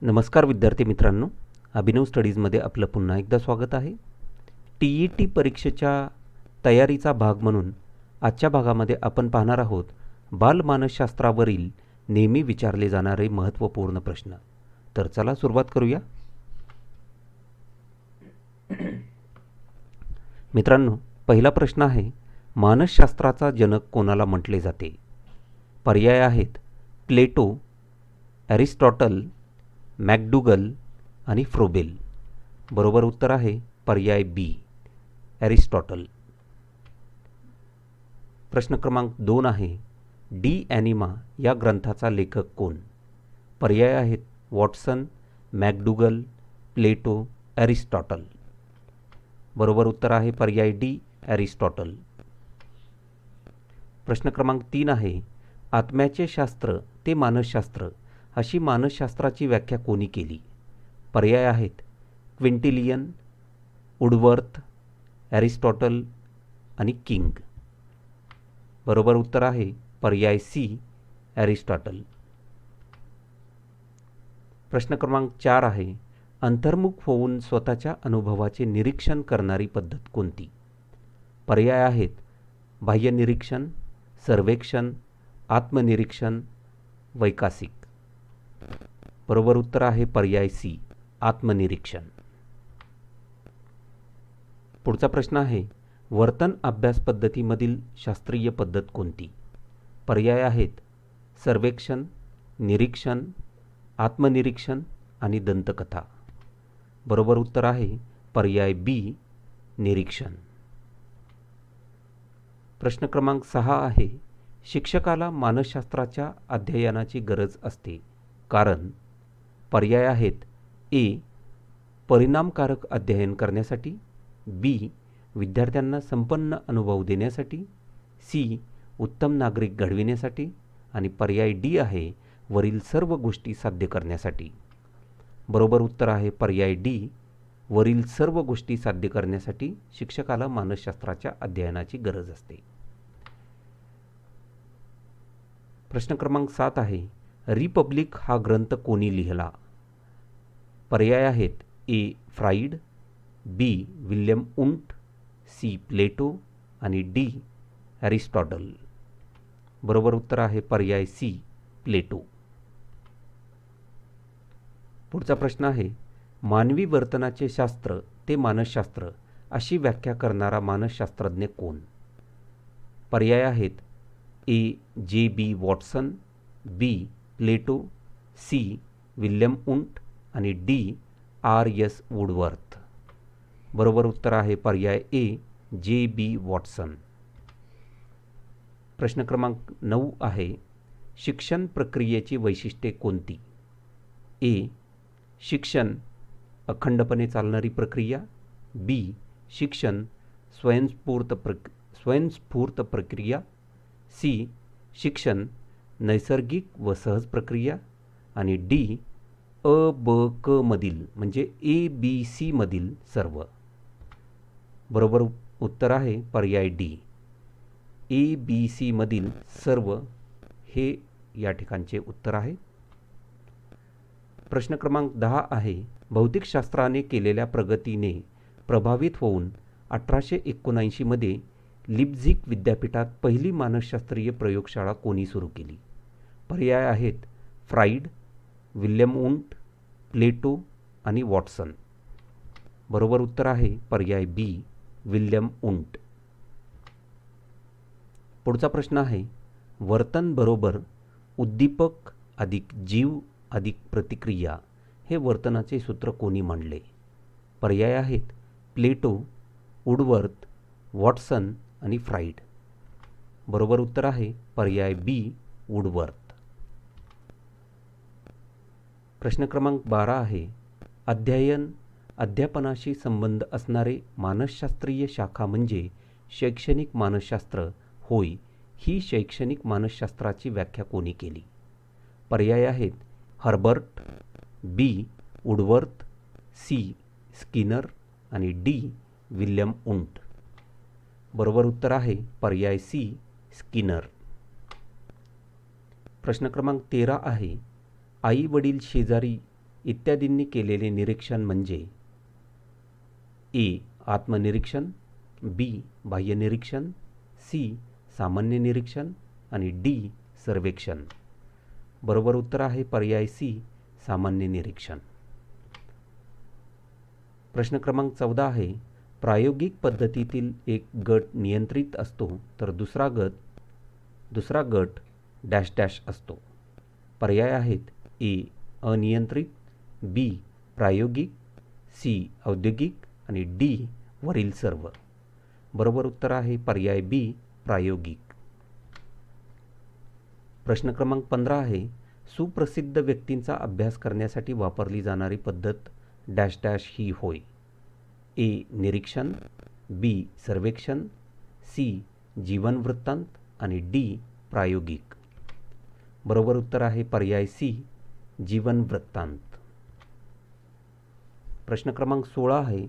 नमस्कार विद्यार्थी मित्रांनो, अभिनव स्टडीजमध्ये आपलं पुन्हा एकदा स्वागत आहे. TET परीक्षेच्या तयारीचा भाग म्हणून आजच्या भागामध्ये आपण पाहणार आहोत बालमानसशास्त्रावरील नेहमी विचारले जाणारे महत्त्वपूर्ण प्रश्न. तर चला सुरुवात करूया. मित्रांनो, पहिला प्रश्न आहे, मानसशास्त्राचा जनक कोणाला म्हटले जाते? पर्याय आहेत प्लेटो, ॲरिस्टॉटल, मॅकडुगल आणि फ्रोबेल. बरोबर उत्तर आहे पर्याय बी, ॲरिस्टॉटल. प्रश्न क्रमांक 2 आहे, डी ॲनिमा या ग्रंथाचा लेखक कोण? पर्याय आहेत वॉटसन, मॅकडुगल, प्लेटो, ॲरिस्टॉटल. बरोबर उत्तर आहे पर्याय डी, ॲरिस्टॉटल. प्रश्न क्रमांक 3 आहे, आत्म्याचे शास्त्र ते मानसशास्त्र अशी मानसशास्त्राची व्याख्या कोणी केली? पर्याय आहेत क्विंटिलियन, वुडवर्थ, ॲरिस्टॉटल आणि किंग. बरोबर उत्तर आहे पर्याय सी, ॲरिस्टॉटल. प्रश्न क्रमांक 4 आहे, अंतर्मुख होऊन स्वतःच्या अनुभवाचे निरीक्षण करणारी पद्धत कोणती? पर्याय आहेत बाह्य निरीक्षण, सर्वेक्षण, आत्मनिरीक्षण, वैकासिक. बरोबर उत्तर आहे पर्याय सी, आत्मनिरीक्षण. पुढचा प्रश्न आहे, वर्तन अभ्यास पद्धतीमधील शास्त्रीय पद्धत कोणती? पर्याय आहेत सर्वेक्षण, निरीक्षण, आत्मनिरीक्षण आणि दंतकथा. बरोबर उत्तर आहे पर्याय बी, निरीक्षण. प्रश्न क्रमांक 6 आहे, शिक्षकाला मानसशास्त्राच्या अध्ययनाची गरज असते कारण? पर्याय आहेत ए, परिणामकारक अध्ययन करण्यासाठी, बी, विद्यार्थ्यांना संपन्न अनुभव देण्यासाठी, सी, उत्तम नागरिक घडविण्यासाठी आणि पर्याय डी आहे वरील सर्व गोष्टी साध्य करण्यासाठी. बरोबर उत्तर आहे पर्याय डी, वरील सर्व गोष्टी साध्य करण्यासाठी शिक्षकाला मानसशास्त्राच्या अध्ययनाची गरज असते. प्रश्न क्रमांक 7 आहे, रिपब्लिक हा ग्रंथ कोणी लिहिला? पर्याय आहेत ए, फ्राईड, बी, विल्यम उंट, सी, प्लेटो आणि डी, ॲरिस्टॉटल. बरोबर उत्तर आहे पर्याय सी, प्लेटो. पुढचा प्रश्न आहे, मानवी वर्तनाचे शास्त्र ते मानसशास्त्र अशी व्याख्या करणारा मानसशास्त्रज्ञ कोण? पर्याय आहेत ए, जे बी वॉटसन, बी, प्लेटो, सी, विल्यम उंट आणि डी, आर एस वुडवर्थ. बरोबर उत्तर आहे पर्याय ए, जे बी वॉटसन. प्रश्न क्रमांक 9 आहे, शिक्षण प्रक्रियेची वैशिष्ट्ये कोणती? ए, शिक्षण अखंडपणे चालणारी प्रक्रिया, बी, शिक्षण स्वयंस्फूर्त प्रक्रिया, सी, शिक्षण नैसर्गिक व सहज प्रक्रिया आणि डी, अ, ब, क मधील म्हणजे ए, बी, सी मधील सर्व. बरोबर उत्तर आहे पर्याय डी, ए, बी, सी मधील सर्व हे या ठिकाणचे उत्तर आहे. प्रश्न क्रमांक 10 आहे, भौतिकशास्त्राने केलेल्या प्रगतीने प्रभावित होऊन 1879 मध्ये लिप्झिग विद्यापीठात पहिली मानसशास्त्रीय प्रयोगशाळा कोणी सुरू केली? पर्याय आहेत फ्राईड, विल्यम उंट, प्लेटो आणि वॉटसन. बरोबर उत्तर आहे पर्याय बी, विल्यम उंट. पुढचा प्रश्न आहे, वर्तन बरोबर उद्दीपक अधिक जीव अधिक प्रतिक्रिया हे वर्तनाचे सूत्र कोणी मांडले? पर्याय आहेत प्लेटो, वुडवर्थ, वॉटसन आणि फ्राईड. बरोबर उत्तर आहे पर्याय बी, वुडवर्थ. प्रश्न क्रमांक 12 आहे, अध्यापनाशी संबंध असणारे मानसशास्त्रीय शाखा म्हणजे शैक्षणिक मानसशास्त्र होय. ही शैक्षणिक मानसशास्त्राची व्याख्या कोणी केली? पर्याय आहेत हर्बर्ट, बी, वुडवर्थ, सी, स्किनर आणि डी, विल्यम उंट. बरोबर उत्तर आहे पर्याय सी, स्किनर. प्रश्न क्रमांक 13 आहे, आई वडील शेजारी इत्यादींनी केलेले निरीक्षण म्हणजे ए. आत्मनिरीक्षण, बी. बाह्य निरीक्षण, सी. सामान्य निरीक्षण आणि डी. सर्वेक्षण. बरोबर उत्तर आहे पर्याय सी. सामान्य निरीक्षण. प्रश्न क्रमांक 14 आहे, प्रायोगिक पद्धतीतील एक गट नियंत्रित असतो तर दुसरा गट डॅश डॅश असतो. पर्याय आहेत ए. अनियंत्रित, बी. प्रायोगिक, सी. औद्योगिक आणि डी. वरील सर्व. बरोबर उत्तर आहे पर्याय बी. प्रायोगिक. प्रश्न क्रमांक 15 आहे, सुप्रसिद्ध व्यक्तींचा अभ्यास करण्यासाठी वापरली जाणारी पद्धत डॅश डॅश ही होय. ए. निरीक्षण, बी. सर्वेक्षण, सी. जीवनवृत्तांत आणि डी. प्रायोगिक. बरोबर उत्तर आहे पर्याय सी. जीवनवृत्तांत. प्रश्न क्रमांक 16 आहे,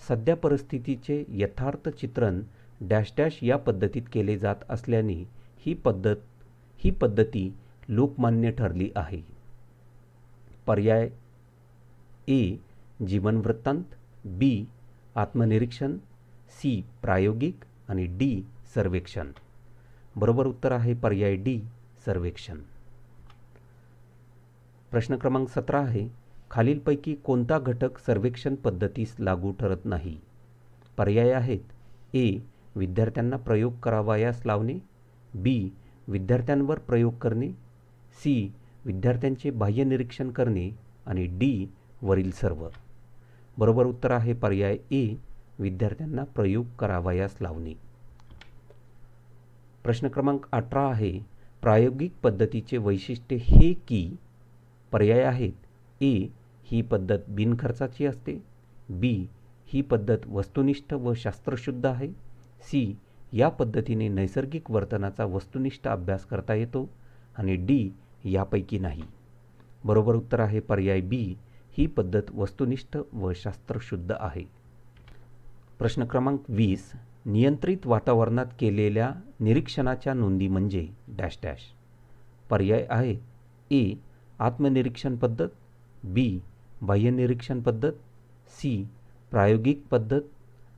सध्या परिस्थितीचे यथार्थ चित्रण डॅश डॅश या पद्धतीत केले जात असल्याने ही पद्धती लोकमान्य ठरली आहे. पर्याय ए. जीवनवृत्तांत, बी. आत्मनिरीक्षण, सी. प्रायोगिक आणि डी. सर्वेक्षण. बरोबर उत्तर आहे पर्याय डी. सर्वेक्षण. प्रश्न क्रमांक 17 आहे, खालीलपैकी कोणता घटक सर्वेक्षण पद्धतीस लागू ठरत नाही. पर्याय आहेत ए. विद्यार्थ्यांना प्रयोग करावयास लावणे, बी. विद्यार्थ्यांवर प्रयोग करणे, सी. विद्यार्थ्यांचे बाह्य निरीक्षण करणे आणि डी. वरील सर्व. बरोबर उत्तर आहे पर्याय ए. विद्यार्थ्यांना प्रयोग करावयास लावणे. प्रश्न क्रमांक 18 आहे, प्रायोगिक पद्धतीचे वैशिष्ट्य हे की. पर्याय आहेत ए. ही पद्धत बिनखर्चाची असते, बी. ही पद्धत वस्तुनिष्ठ व शास्त्रशुद्ध आहे, सी. या पद्धतीने नैसर्गिक वर्तनाचा वस्तुनिष्ठ अभ्यास करता येतो आणि डी. यापैकी नाही. बरोबर उत्तर आहे पर्याय बी. ही पद्धत वस्तुनिष्ठ व शास्त्रशुद्ध आहे. प्रश्न क्रमांक 20, नियंत्रित वातावरणात केलेल्या निरीक्षणाच्या नोंदी म्हणजे डॅश डॅश. पर्याय आहे ए. आत्मनिरीक्षण पद्धत, बी. बाह्य निरीक्षण पद्धत, सी. प्रायोगिक पद्धत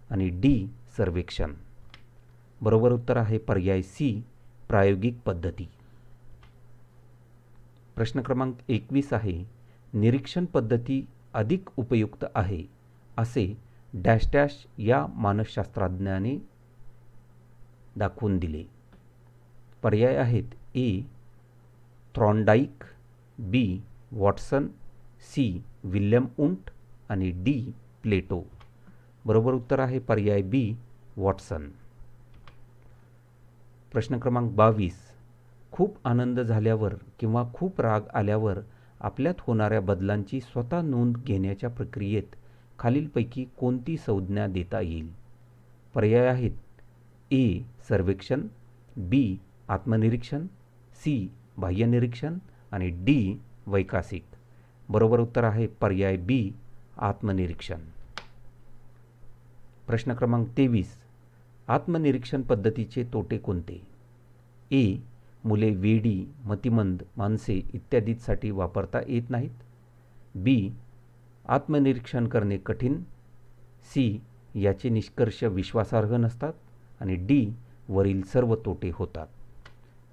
आणि डी. सर्वेक्षण. बरोबर उत्तर आहे पर्याय सी. प्रायोगिक पद्धती. प्रश्न क्रमांक 21 आहे, निरीक्षण पद्धती अधिक उपयुक्त आहे असे डॅश डॅश या मानसशास्त्रज्ञाने दाखवून दिले. पर्याय आहेत A. Thorndike, B. Watson, C. William Wundt आणि डी. प्लेटो. बरोबर उत्तर आहे पर्याय बी. वॉटसन. प्रश्न क्रमांक 22, खूप आनंद झाल्यावर किंवा खूप राग आल्यावर आपल्यात होणाऱ्या बदलांची स्वतः नोंद घेण्याच्या प्रक्रियेत खालीलपैकी कोणती संज्ञा देता येईल. पर्याय आहेत ए. सर्वेक्षण, बी. आत्मनिरीक्षण, सी. बाह्य निरीक्षण आणि डी. वैकासिक. बरोबर उत्तर आहे पर्याय बी. आत्मनिरीक्षण. प्रश्न क्रमांक 23, आत्मनिरीक्षण पद्धतीचे तोटे कोणते. ए. मुले वेडी, मतिमंद, माणसे इत्यादींसाठी वापरता येत नाहीत, बी. आत्मनिरीक्षण करणे कठीण, सी. याचे निष्कर्ष विश्वासार्ह नसतात आणि डी. वरील सर्व तोटे होतात.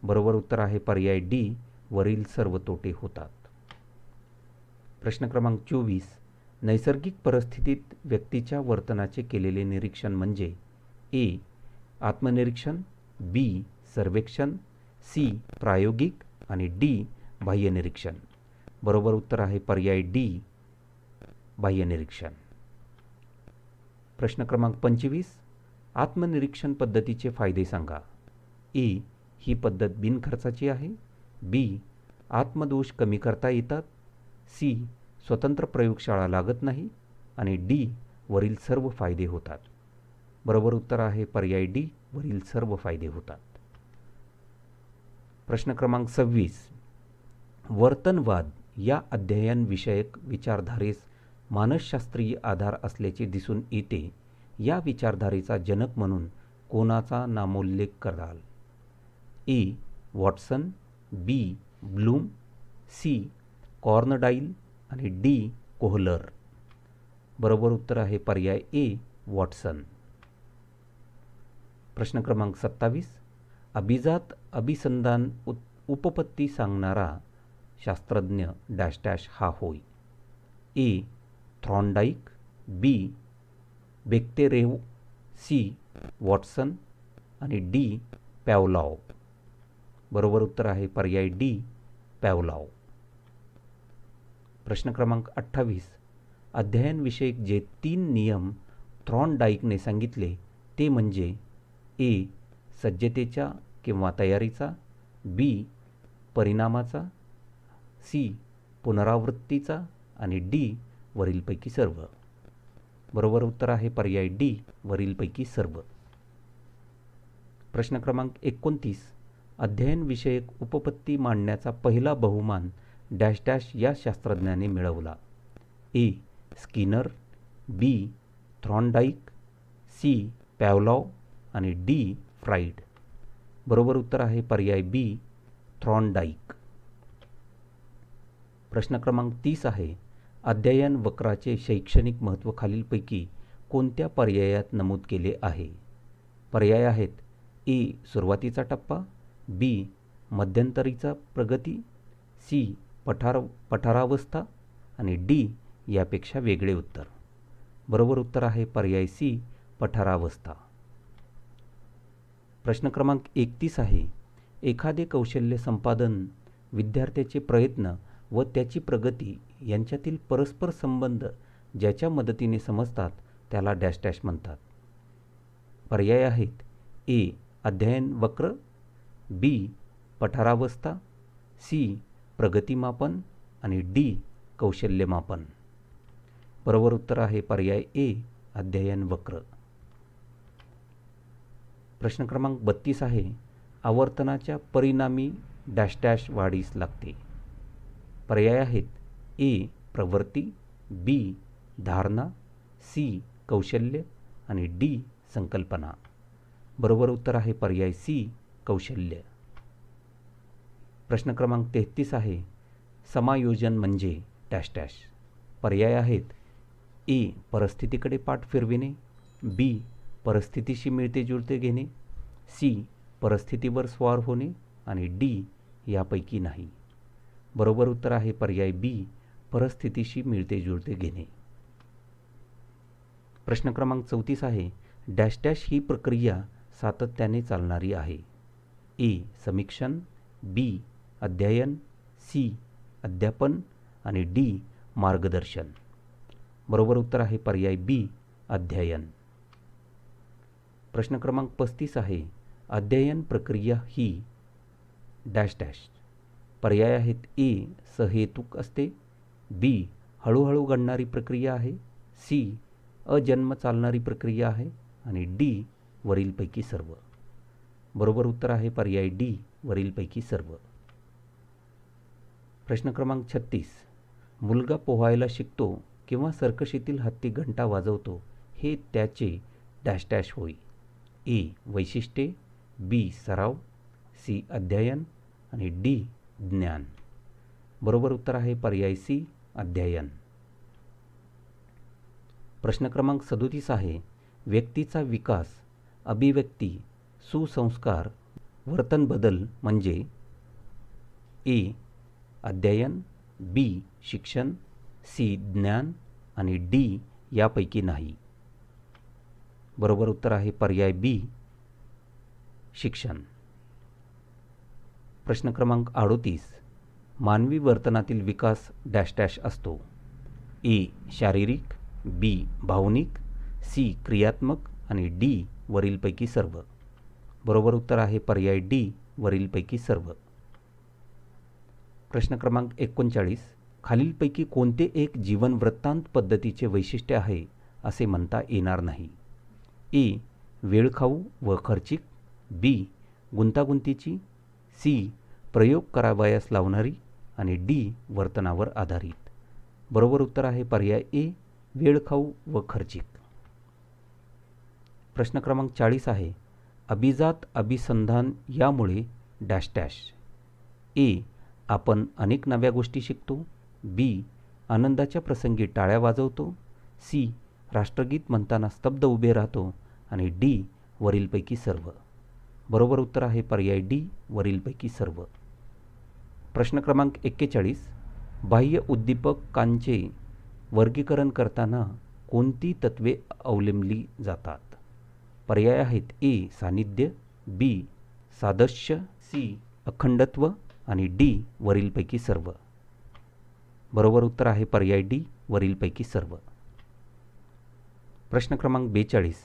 बरोबर उत्तर आहे पर्याय डी. वरील सर्व तोटे होतात. प्रश्न क्रमांक 24, नैसर्गिक परिस्थितीत व्यक्तीच्या वर्तनाचे केलेले निरीक्षण म्हणजे ए. आत्मनिरीक्षण, बी. सर्वेक्षण, सी. प्रायोगिक आणि डी. बाह्य निरीक्षण. बरोबर उत्तर आहे पर्याय डी. बाह्य निरीक्षण. प्रश्न क्रमांक 25, आत्मनिरीक्षण पद्धतीचे फायदे सांगा. ए. ही पद्धत बिनखर्चाची आहे, बी. आत्मदोष कमी करता येतात, सी. स्वतंत्र प्रयोगशाळा लागत नाही आणि डी. वरील सर्व फायदे होतात. बरोबर उत्तर आहे पर्याय डी. वरील सर्व फायदे होतात. प्रश्न क्रमांक 26, वर्तनवाद या अध्ययन विषयक विचारधारेस मानसशास्त्रीय आधार असल्याचे दिसून येते. या विचारधारेचा जनक म्हणून कोणाचा नामोल्लेख कराल. A. Watson, B. Bloom, C. कॉर्नडाईल आणि डी कोहलर. बरोबर उत्तर आहे पर्याय ए वॉटसन. प्रश्न क्रमांक 27. अभिजात अभिसंधान उपपत्ती सांगणारा शास्त्रज्ञ डॅश डॅश हा होय. ए थॉर्नडाईक, बी बेक्टेरेव, सी वॉटसन आणि डी पॅवलॉव. बरोबर उत्तर आहे पर्याय डी पॅवलॉव. प्रश्न क्रमांक 28. अध्ययनविषयक जे 3 नियम थॉर्नडाईकने सांगितले ते म्हणजे ए सज्जतेच्या किंवा तयारीचा, बी परिणामाचा, सी पुनरावृत्तीचा आणि डी वरीलपैकी सर्व. बरोबर उत्तर आहे पर्याय डी वरीलपैकी सर्व. प्रश्न क्रमांक 29. अध्ययनविषयक उपपत्ती मांडण्याचा पहिला बहुमान डॅश डॅश या शास्त्रज्ञाने मिळवला. ए स्किनर, बी थॉर्नडाईक, सी पॅवलॉव आणि डी फ्राईड. बरोबर उत्तर आहे पर्याय बी थॉर्नडाईक. प्रश्न क्रमांक 30 आहे. अध्ययन वक्राचे शैक्षणिक महत्त्व खालीलपैकी कोणत्या पर्यायात नमूद केले आहे? पर्याय आहेत ए सुरुवातीचा टप्पा, बी मध्यंतरीचा प्रगती, सी पठारावस्था आणि डी यापेक्षा वेगळे उत्तर. बरोबर उत्तर आहे पर्याय सी पठारावस्था. प्रश्न क्रमांक 31 आहे. एखादे कौशल्य संपादन विद्यार्थ्याचे प्रयत्न व त्याची प्रगती यांच्यातील परस्पर संबंध ज्याच्या मदतीने समजतात त्याला डॅश डॅश म्हणतात. पर्याय आहेत ए अध्ययन वक्र, बी पठारावस्था, सी प्रगतीमापन आणि डी कौशल्यमापन. बरोबर उत्तर आहे पर्याय ए अध्ययन वक्र. प्रश्न क्रमांक 32 आहे. आवर्तनाच्या परिणामी डॅश डॅश वाढीस लागते. पर्याय आहेत ए प्रवृत्ती, बी धारणा, सी कौशल्य आणि डी संकल्पना. बरोबर उत्तर आहे पर्याय सी कौशल्य. प्रश्न क्रमांक 33 आहे. समायोजन म्हणजे डॅश डॅश. पर्याय आहेत ए परिस्थितीकडे पाठ फिरविणे, बी परिस्थितीशी मिळते जुळते घेणे, सी परिस्थितीवर स्वार होणे आणि डी यापैकी नाही. बरोबर उत्तर आहे पर्याय बी परिस्थितीशी मिळते जुळते घेणे. प्रश्न क्रमांक 34 आहे. डॅश डॅश ही प्रक्रिया सातत्याने चालणारी आहे. ए समीक्षण, बी अध्ययन, सी अध्यापन आणि डी मार्गदर्शन. बरोबर उत्तर आहे पर्याय बी अध्ययन. प्रश्न क्रमांक 35 आहे. अध्ययन प्रक्रिया ही डॅश डॅश. पर्याय आहेत ए सहेतुक असते, बी हळूहळू घडणारी प्रक्रिया आहे, सी अजन्म चालणारी प्रक्रिया आहे आणि डी वरीलपैकी सर्व. बरोबर उत्तर आहे पर्याय डी वरीलपैकी सर्व. प्रश्न क्रमांक 36. मुलगा पोहायला शिकतो किंवा सर्कशीतील हत्ती घंटा वाजवतो हे त्याचे डॅश डॅश होय. ए वैशिष्ट्ये, बी सराव, सी अध्ययन आणि डी ज्ञान. बरोबर उत्तर आहे पर्याय सी अध्ययन. प्रश्न क्रमांक 37 आहे. व्यक्तीचा विकास, अभिव्यक्ती, सुसंस्कार, वर्तन बदल म्हणजे ए अध्ययन, बी शिक्षण, सी ज्ञान आणि डी यापैकी नाही. बरोबर उत्तर आहे पर्याय बी शिक्षण. प्रश्न क्रमांक 38. मानवी वर्तनातील विकास डॅश डॅश असतो. ए शारीरिक, बी भावनिक, सी क्रियात्मक आणि डी वरीलपैकी सर्व. बरोबर उत्तर आहे पर्याय डी वरीलपैकी सर्व. प्रश्न क्रमांक 39. खालीलपैकी कोणते एक जीवन वृत्तांत पद्धतीचे वैशिष्ट्य आहे असे म्हणता येणार नाही. ए वेळखाऊ व खर्चिक, बी गुंतागुंतीची, सी प्रयोग करावयास लावणारी आणि डी वर्तनावर आधारित. बरोबर उत्तर आहे पर्याय ए वेळखाऊ व खर्चिक. प्रश्न क्रमांक 40 आहे. अभिजात अभिसंधान यामुळे डॅश डॅश. ए आपण अनेक नव्या गोष्टी शिकतो, बी आनंदाच्या प्रसंगी टाळ्या वाजवतो, सी राष्ट्रगीत म्हणताना स्तब्ध उभे राहतो आणि डी वरीलपैकी सर्व. बरोबर उत्तर आहे पर्याय डी वरीलपैकी सर्व. प्रश्न क्रमांक 41. बाह्य उद्दीपकांचे वर्गीकरण करताना कोणती तत्त्वे अवलंबली जातात? पर्याय आहेत ए सान्निध्य, बी सादृश्य, सी अखंडत्व आणि डी वरीलपैकी सर्व. बरोबर उत्तर आहे पर्याय डी वरीलपैकी सर्व. प्रश्न क्रमांक 42.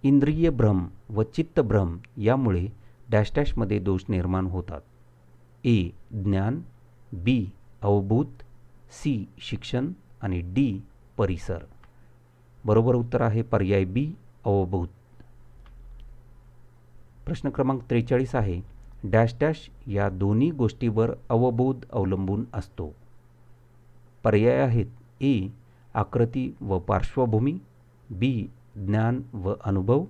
इंद्रिय भ्रम व चित्तभ्रम यामुळे डॅश डॅशमध्ये दोष निर्माण होतात. ए ज्ञान, बी अवबोध, सी शिक्षण आणि डी परिसर. बरोबर उत्तर आहे पर्याय बी अवबोध. प्रश्न क्रमांक 43 आहे. डॅश डॅश या दोन्ही गोष्टीवर अवबोध अवलंबून असतो. पर्याय आहेत ए आकृती व पार्श्वभूमी, बी ज्ञान व अनुभव,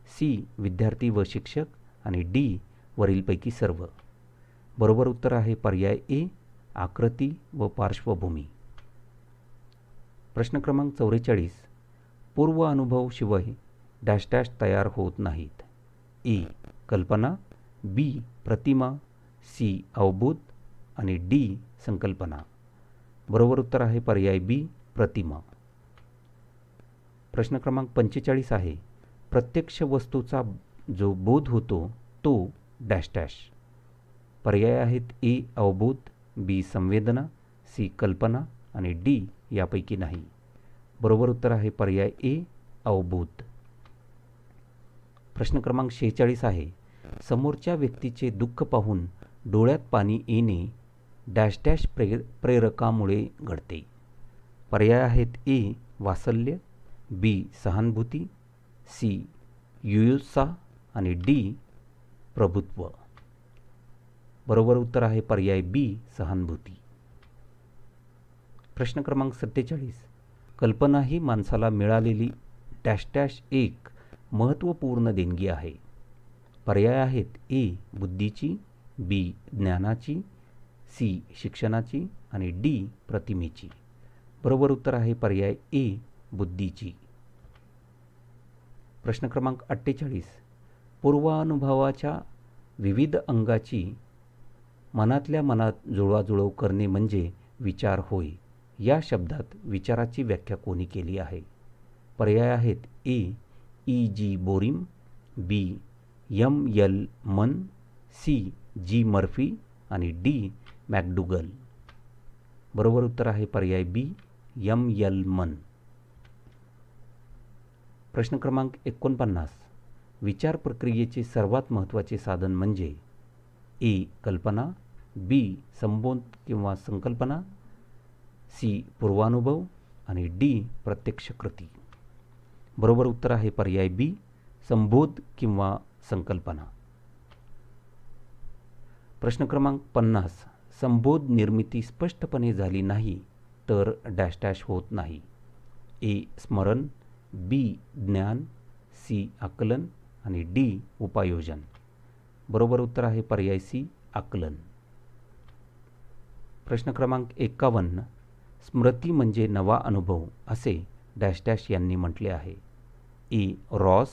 सी विद्यार्थी व शिक्षक आणि डी वरीलपैकी सर्व. बरोबर उत्तर आहे पर्याय ए आकृती व पार्श्वभूमी. प्रश्न क्रमांक 44. पूर्व अनुभव शिवाय डॅश डॅश तयार होत नाहीत. ए कल्पना, बी प्रतिमा, सी अवबोध आणि डी संकल्पना. बरोबर उत्तर आहे पर्याय बी प्रतिमा. प्रश्न क्रमांक 45 आहे. प्रत्यक्ष वस्तूचा जो बोध होतो तो डॅश डॅश. पर्याय आहेत ए अवबोध, बी संवेदना, सी कल्पना आणि डी यापैकी नाही. बरोबर उत्तर आहे पर्याय ए अवबोध. प्रश्न क्रमांक 46 आहे. समोरच्या व्यक्तीचे दुःख पाहून डोळ्यात पाणी येणे डॅश डॅश प्रेरकामुळे घडते. पर्याय आहेत ए वात्सल्य, बी सहानुभूती, सी युयुत्सा आणि डी प्रभुत्व. बरोबर उत्तर आहे पर्याय बी सहानुभूती. प्रश्न क्रमांक 47. कल्पना ही माणसाला मिळालेली डॅश डॅश एक महत्त्वपूर्ण देणगी आहे. पर्याय आहेत ए बुद्धीची, बी ज्ञानाची, सी शिक्षणाची आणि डी प्रतिमेची. बरोबर उत्तर आहे पर्याय ए बुद्धीची. प्रश्न क्रमांक 48. पूर्वानुभवाच्या विविध अंगाची मनातल्या मनात जुळवाजुळव करणे म्हणजे विचार होय. या शब्दात विचाराची व्याख्या कोणी केली आहे? पर्याय आहेत ए ई जी बोरिम, बी एम एल मन, सी जी मर्फी आणि डी मॅकडुगल. बरोबर उत्तर आहे पर्याय बी एम एल मन. प्रश्न क्रमांक 49. विचार प्रक्रियेचे सर्वात महत्त्वाचे साधन म्हणजे ए कल्पना, बी संबोध किंवा संकल्पना, सी पूर्वानुभव आणि डी प्रत्यक्ष कृती. बरोबर उत्तर आहे पर्याय बी संबोध किंवा संकल्पना. प्रश्न क्रमांक 50. संबोध निर्मिती स्पष्टपणे झाली नाही तर डॅश डॅश होत नाही. ए स्मरण, बी ज्ञान, सी आकलन आणि डी उपायोजन. बरोबर उत्तर आहे पर्याय सी आकलन. प्रश्न क्रमांक 51. स्मृती म्हणजे नवा अनुभव असे डॅश डॅश यांनी म्हटले आहे. ए रॉस,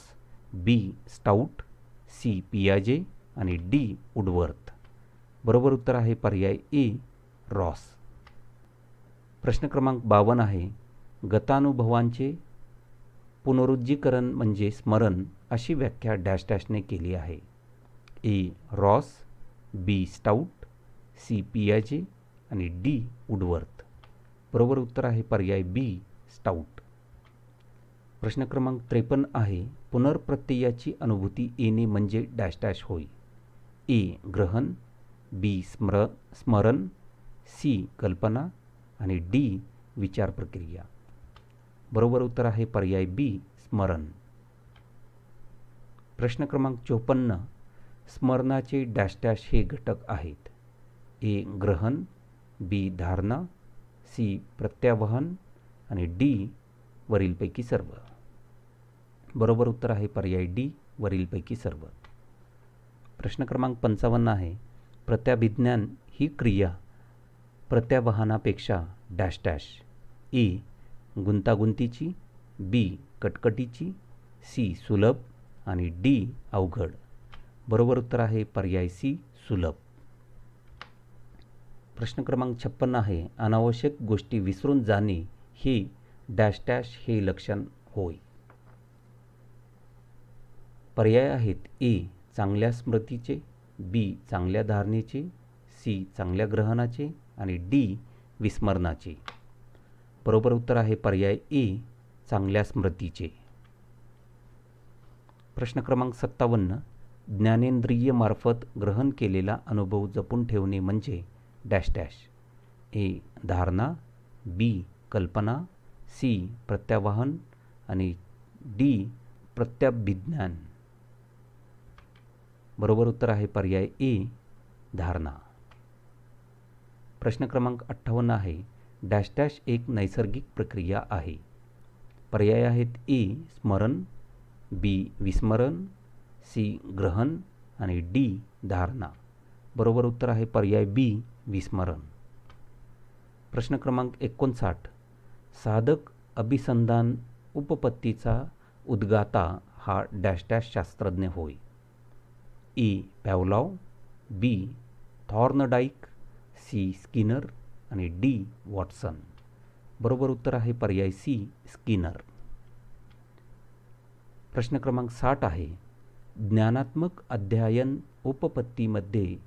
बी स्टाउट, सी पियाजे आणि डी वुडवर्थ. बरोबर उत्तर आहे पर्याय ए रॉस. प्रश्न क्रमांक 52 आहे. गतानुभवांचे पुनरुज्जीकरण म्हणजे स्मरण अशी व्याख्या डॅश डॅशने केली आहे. ए रॉस, बी स्टाउट, सी पियाजे आणि डी वुडवर्थ. बरोबर उत्तर आहे पर्याय बी स्टाउट. प्रश्न क्रमांक 53 आहे. पुनर्प्रत्ययाची अनुभूती येणे म्हणजे डॅश डॅश होय. ए ग्रहण, बी स्मरण, सी कल्पना आणि डी विचार प्रक्रिया. बरोबर उत्तर आहे पर्याय बी स्मरण. प्रश्न क्रमांक 54. स्मरणाचे डॅश डॅश हे घटक आहेत. ए ग्रहण, बी धारणा, सी प्रत्यावहन आणि डी वरीलपैकी सर्व. बरोबर उत्तर आहे पर्याय डी वरीलपैकी सर्व. प्रश्न क्रमांक 55 आहे. प्रत्याभिज्ञान ही क्रिया प्रत्यावाहनापेक्षा डॅश डॅश. ए गुंतागुंतीची, बी कटकटीची, सी सुलभ आणि डी अवघड. बरोबर उत्तर आहे पर्याय सी सुलभ. प्रश्न क्रमांक 56 आहे, अनावश्यक गोष्टी विसरून जाणे हे डॅश डॅश हे लक्षण होय. पर्याय आहेत ए चांगल्या स्मृतीचे, बी चांगल्या धारणेचे, सी चांगल्या ग्रहणाचे आणि डी विस्मरणाचे. बरोबर उत्तर आहे पर्याय ए चांगल्या स्मृतीचे. प्रश्न क्रमांक 57, ज्ञानेंद्रियमार्फत ग्रहण केलेला अनुभव जपून ठेवणे म्हणजे डॅश डॅश. ए धारणा, बी कल्पना, सी प्रत्यावाहन आणि डी प्रत्यभिज्ञान. बरोबर उत्तर आहे पर्याय ए धारणा. प्रश्न क्रमांक 58 आहे, डॅश डॅश एक नैसर्गिक प्रक्रिया आहे. पर्याय आहेत ए स्मरण, बी विस्मरण, सी ग्रहण आणि डी धारणा. बरोबर उत्तर आहे पर्याय बी विस्मरण. प्रश्न क्रमांक 59, साधक अभिसंधान उपपत्तीचा उद्गाता हा डॅश डॅश शास्त्रज्ञ होय. ए पॅवलॉव, बी थॉर्नडाईक, सी स्किनर आणि डी वॉटसन. बरोबर उत्तर आहे पर्याय सी स्किनर. प्रश्न क्रमांक 60 आहे, ज्ञानात्मक अध्ययन उपपत्तीमध्ये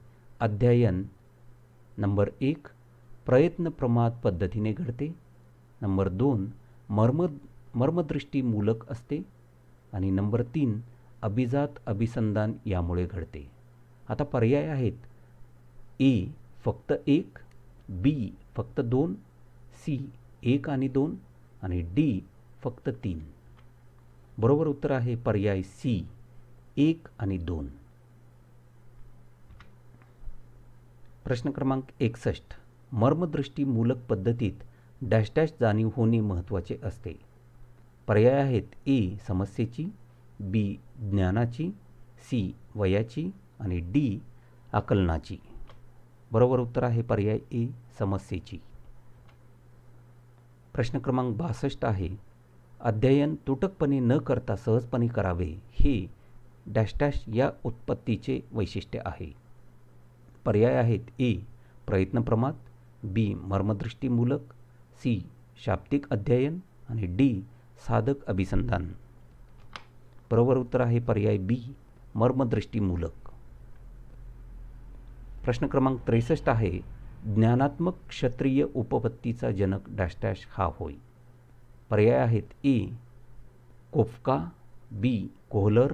अध्ययन नंबर 1 प्रयत्न प्रमाद पद्धतीने घडते, नंबर 2 मर्मदृष्टीमूलक असते आणि नंबर 3 अभिजात अभिसंधान यामुळे घडते. आता पर्याय आहेत ए फक्त 1, बी फक्त 2, सी 1 आणि 2 आणि डी फक्त 3. बरोबर उत्तर आहे पर्याय सी 1 आणि 2. प्रश्न क्रमांक 61, मर्मदृष्टीमूलक पद्धतीत डॅश डॅश जाणीव होणे महत्त्वाचे असते. पर्याय आहेत ए समस्येची, बी ज्ञानाची, सी वयाची आणि डी आकलनाची. बरोबर उत्तर आहे पर्याय ए समस्येची. प्रश्न क्रमांक 62 आहे, अध्ययन तुटकपणे न करता सहजपणे करावे हे डॅश डॅश या उत्पत्तीचे वैशिष्ट्य आहे. पर्याय आहेत ए प्रयत्नप्रमाद, बी मर्मदृष्टीमूलक, सी शाब्दिक अध्ययन आणि डी साधक अभिसंधान. बरोबर उत्तर आहे पर्याय बी मर्मदृष्टीमूलक. प्रश्न क्रमांक 63 आहे, ज्ञानात्मक क्षत्रिय उपपत्तीचा जनक डॅश डॅश हा होय. पर्याय आहेत ए कोफ्का, बी कोहलर,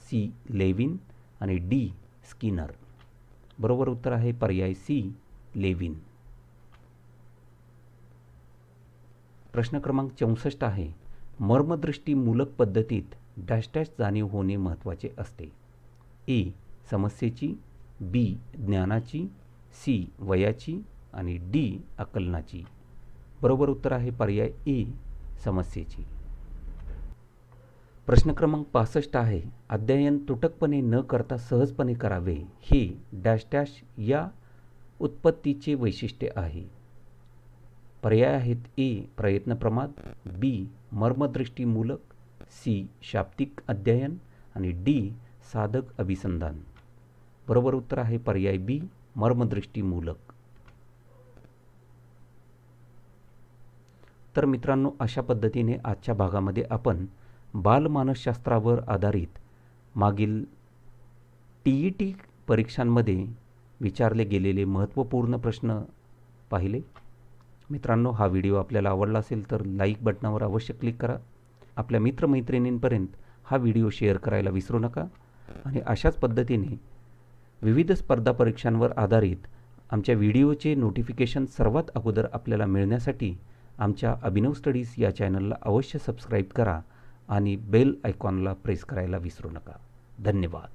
सी लेविन आणि डी स्किनर. बरोबर उत्तर आहे पर्याय सी लेविन. प्रश्न क्रमांक 64 आहे, मर्मदृष्टीमूलक पद्धतीत डॅश डॅश जाणीव होणे महत्त्वाचे असते. ए समस्येची, बी ज्ञानाची, सी वयाची आणि डी आकलनाची. बरोबर उत्तर आहे पर्याय ए समस्येची. प्रश्न क्रमांक 65 आहे, अध्ययन तुटकपणे न करता सहजपणे करावे हे डॅश डॅश या उत्पत्तीचे वैशिष्ट्य आहे. पर्याय आहेत ए प्रयत्नप्रमाद, बी मर्मदृष्टीमूलक, सी शाब्दिक अध्ययन आणि डी साधक अभिसंधान. बरोबर उत्तर आहे पर्याय बी मर्मदृष्टीमूलक. तर मित्रांनो, अशा पद्धतीने आजच्या भागामध्ये आपण बालमानसशास्त्रावर आधारित मागील TET परीक्षांमध्ये विचारले गेलेले महत्त्वपूर्ण प्रश्न पाहिले. मित्रांनो, हा व्हिडिओ आपल्याला आवडला असेल तर लाईक बटनावर अवश्य क्लिक करा. आपल्या मित्रमैत्रिणींपर्यंत हा व्हिडिओ शेअर करायला विसरू नका. आणि अशाच पद्धतीने विविध स्पर्धा परीक्षांवर आधारित आमच्या व्हिडिओचे नोटिफिकेशन सर्वात अगोदर आपल्याला मिळण्यासाठी आमच्या अभिनव स्टडीज या चॅनलला अवश्य सबस्क्राईब करा आणि बेल आयकॉनला प्रेस करायला विसरू नका. धन्यवाद.